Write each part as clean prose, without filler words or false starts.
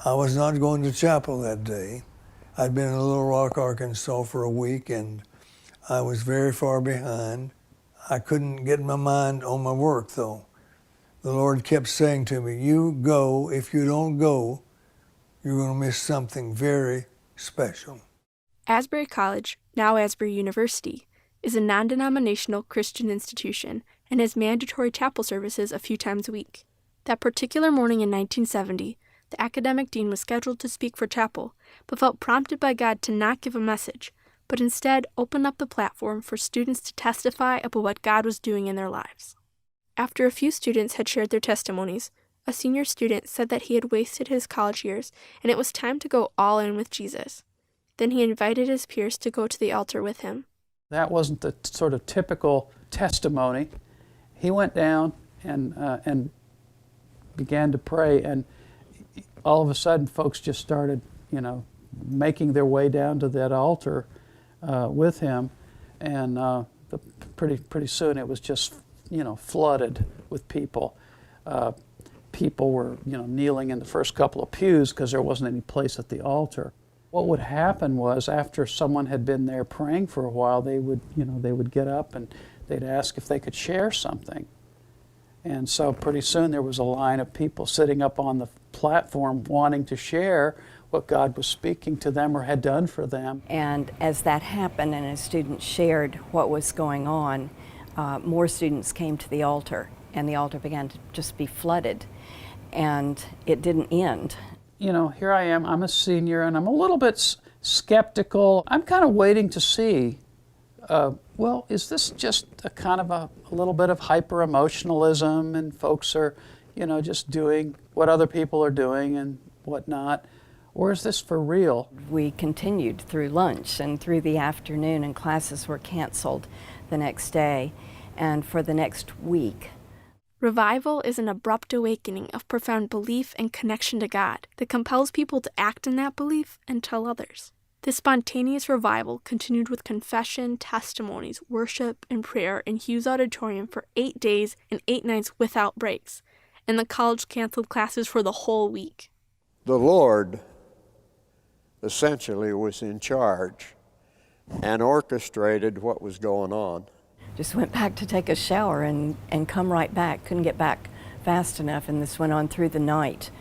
I was not going to chapel that day. I'd been in Little Rock, Arkansas for a week, and I was very far behind. I couldn't get my mind on my work, though. The Lord kept saying to me, you go. If you don't go, you're going to miss something very special. Asbury College, now Asbury University, is a non-denominational Christian institution and has mandatory chapel services a few times a week. That particular morning in 1970, the academic dean was scheduled to speak for chapel, but felt prompted by God to not give a message, but instead open up the platform for students to testify about what God was doing in their lives. After a few students had shared their testimonies, a senior student said that he had wasted his college years and it was time to go all in with Jesus. Then he invited his peers to go to the altar with him. That wasn't the sort of typical testimony. He went down and began to pray, and all of a sudden folks just started, making their way down to that altar with him, and pretty soon it was just, flooded with people. People were, kneeling in the first couple of pews because there wasn't any place at the altar. What would happen was, after someone had been there praying for a while, they would get up and they'd ask if they could share something. And so pretty soon there was a line of people sitting up on the platform wanting to share what God was speaking to them or had done for them. And as that happened and as students shared what was going on, more students came to the altar, and the altar began to just be flooded. And it didn't end. Here I am, I'm a senior, and I'm a little bit skeptical. I'm kind of waiting to see, is this just a kind of a little bit of hyper-emotionalism, and folks are, just doing what other people are doing and whatnot, or is this for real? We continued through lunch and through the afternoon, and classes were canceled the next day and for the next week. Revival is an abrupt awakening of profound belief and connection to God that compels people to act in that belief and tell others. This spontaneous revival continued with confession, testimonies, worship, and prayer in Hughes Auditorium for 8 days and 8 nights without breaks, and the college canceled classes for the whole week. The Lord essentially was in charge and orchestrated what was going on. Just went back to take a shower and come right back. Couldn't get back fast enough, and this went on through the night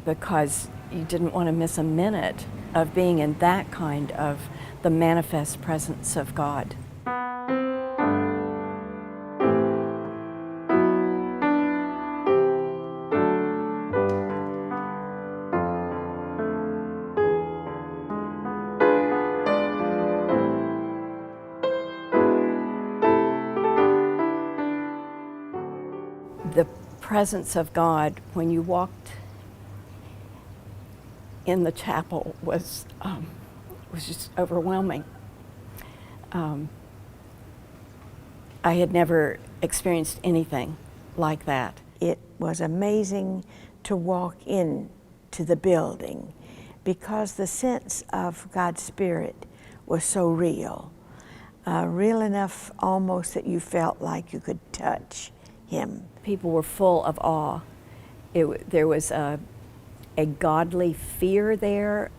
because you didn't want to miss a minute of being in that kind of the manifest presence of God. The presence of God, when you walked in the chapel, was just overwhelming. I had never experienced anything like that. It was amazing to walk into the building because the sense of God's Spirit was so real, real enough almost that you felt like you could touch Him. People were full of awe. There was a godly fear there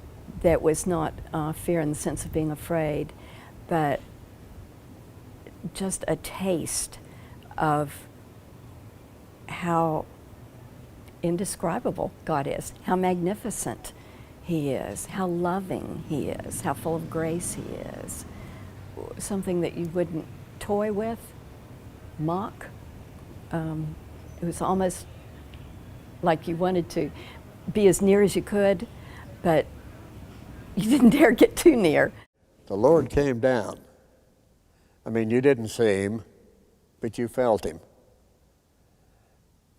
that was not fear in the sense of being afraid, but just a taste of how indescribable God is, how magnificent He is, how loving He is, how full of grace He is. Something that you wouldn't toy with, mock. It was almost like you wanted to be as near as you could, but you didn't dare get too near. The Lord came down. I mean, you didn't see Him, but you felt Him.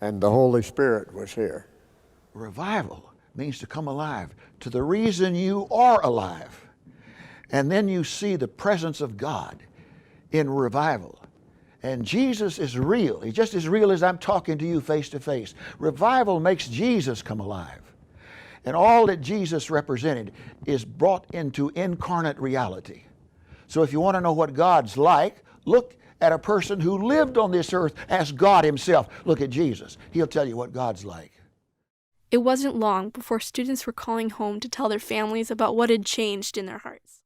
And the Holy Spirit was here. Revival means to come alive to the reason you are alive. And then you see the presence of God in revival. And Jesus is real. He's just as real as I'm talking to you face to face. Revival makes Jesus come alive. And all that Jesus represented is brought into incarnate reality. So if you want to know what God's like, look at a person who lived on this earth as God Himself. Look at Jesus. He'll tell you what God's like. It wasn't long before students were calling home to tell their families about what had changed in their hearts.